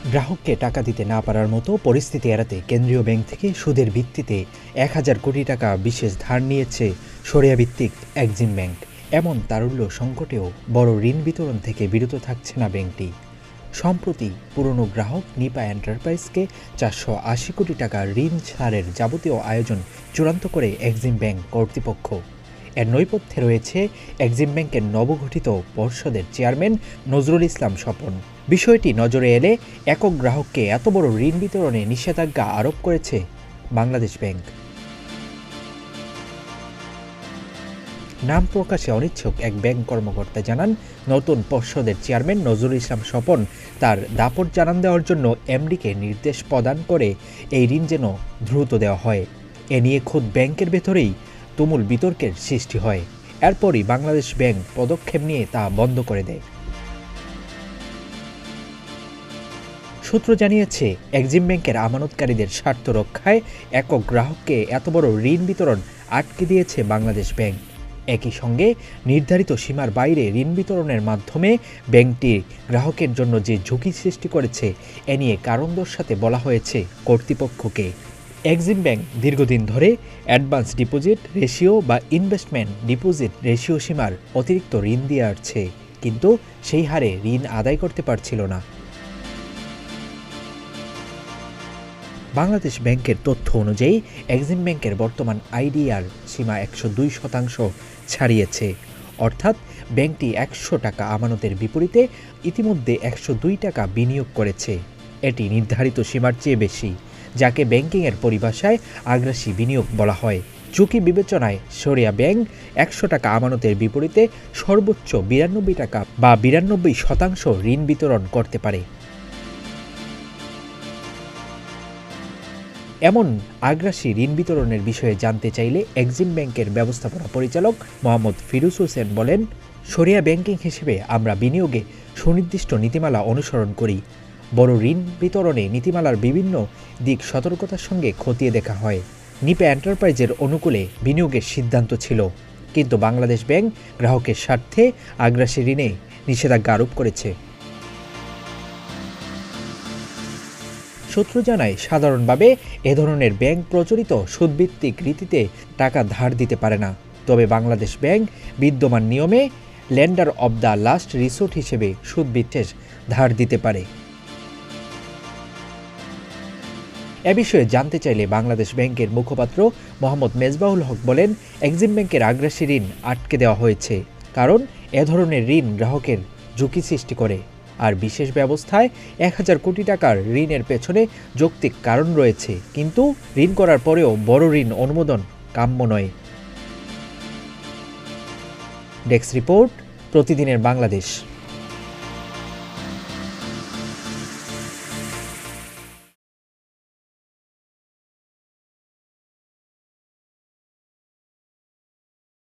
গ্রাহককে টাকা দিতে না পারার মতো পরিস্থিতি এড়াতে কেন্দ্রীয় ব্যাংক থেকে সুদের ভিত্তিতে ১,০০০ কোটি টাকা বিশেষ ধার নিয়েছে সরিয়া ভিত্তিক এক্সিম ব্যাংক। এমন তারল্য সংকটেও বড় ঋণ বিতরণ থেকে বিরত থাকছে না ব্যাংকটি। সম্প্রতি পুরনো গ্রাহক নিপা এন্টারপ্রাইজকে ৪৮০ কোটি টাকা ঋণ ছাড়ের যাবতীয় আয়োজন চূড়ান্ত করে এক্সিম ব্যাংক কর্তৃপক্ষ। এর নৈপথ্যে রয়েছে এক্সিম ব্যাংকের নবগঠিত পর্ষদের চেয়ারম্যান নজরুল ইসলাম স্বপন। বিষয়টি নজরে এলে একক গ্রাহককে এত বড় ঋণ বিতরণে নিষেধাজ্ঞা আরোপ করেছে বাংলাদেশ ব্যাংক। নাম প্রকাশে অনিচ্ছুক এক ব্যাংক কর্মকর্তা জানান, নতুন পর্ষদের চেয়ারম্যান নজরুল ইসলাম স্বপন তার দাপট জানান দেওয়ার জন্য এমডিকে নির্দেশ প্রদান করে এই ঋণ যেন দ্রুত দেওয়া হয়। এ নিয়ে খোদ ব্যাংকের ভেতরেই তুমুল বিতর্কের সৃষ্টি হয়। এরপরই বাংলাদেশ ব্যাংক পদক্ষেপ নিয়ে তা বন্ধ করে দেয়। সূত্র জানিয়েছে, এক্সিম ব্যাংকের আমানতকারীদের স্বার্থ রক্ষায় একক গ্রাহককে এত বড় ঋণ বিতরণ আটকে দিয়েছে বাংলাদেশ ব্যাংক। একই সঙ্গে নির্ধারিত সীমার বাইরে ঋণ বিতরণের মাধ্যমে ব্যাংকটি গ্রাহকের জন্য যে ঝুঁকি সৃষ্টি করেছে এ নিয়ে কারণ দর্শাতে বলা হয়েছে কর্তৃপক্ষকে। এক্সিম ব্যাংক দীর্ঘদিন ধরে অ্যাডভান্স ডিপোজিট রেশিও বা ইনভেস্টমেন্ট ডিপোজিট রেশিও সীমার অতিরিক্ত ঋণ দিয়ে আসছে, কিন্তু সেই হারে ঋণ আদায় করতে পারছিল না। বাংলাদেশ ব্যাংকের তথ্য অনুযায়ী এক্সিম ব্যাংকের বর্তমান আইডিআর সীমা ১০২% ছাড়িয়েছে। অর্থাৎ ব্যাংকটি ১০০ টাকা আমানতের বিপরীতে ইতিমধ্যে ১০২ টাকা বিনিয়োগ করেছে। এটি নির্ধারিত সীমার চেয়ে বেশি, যাকে ব্যাংকিংয়ের পরিভাষায় আগ্রাসী বিনিয়োগ বলা হয়। ঝুঁকি বিবেচনায় সরিয়া ব্যাংক ১০০ টাকা আমানতের বিপরীতে সর্বোচ্চ ৯২ টাকা বা ৯২% ঋণ বিতরণ করতে পারে। এমন আগ্রাসী ঋণ বিতরণের বিষয়ে জানতে চাইলে এক্সিম ব্যাংকের ব্যবস্থাপনা পরিচালক মোহাম্মদ ফিরোজ হোসেন বলেন, সরিয়া ব্যাংকিং হিসেবে আমরা বিনিয়োগে সুনির্দিষ্ট নীতিমালা অনুসরণ করি। বড় ঋণ বিতরণে নীতিমালার বিভিন্ন দিক সতর্কতার সঙ্গে খতিয়ে দেখা হয়। নিপা এন্টারপ্রাইজের অনুকূলে বিনিয়োগের সিদ্ধান্ত ছিল, কিন্তু বাংলাদেশ ব্যাংক গ্রাহকের স্বার্থে আগ্রাসী ঋণে নিষেধাজ্ঞা আরোপ করেছে। সূত্র জানায়, সাধারণভাবে এ ধরনের ব্যাংক প্রচলিত সুদভিত্তিক রীতিতে টাকা ধার দিতে পারে না। তবে বাংলাদেশ ব্যাংক বিদ্যমান নিয়মে lender of the last resort হিসেবে সুদভিত্তিক ধার দিতে পারে। এ বিষয়ে জানতে চাইলে বাংলাদেশ ব্যাংকের মুখপাত্র মোহাম্মদ মেজবাহুল হক বলেন, এক্সিম ব্যাংকের আগ্রাসী ঋণ আটকে দেওয়া হয়েছে কারণ এ ধরনের ঋণ গ্রাহকের ঝুঁকি সৃষ্টি করে। আর বিশেষ ব্যবস্থায় ১,০০০ কোটি টাকার ঋণের পেছনে যৌক্তিক কারণ রয়েছে, কিন্তু ঋণ করার পরেও বড় ঋণ অনুমোদন কাম্য নয়। ডেস্ক রিপোর্ট, প্রতিদিনের বাংলাদেশ।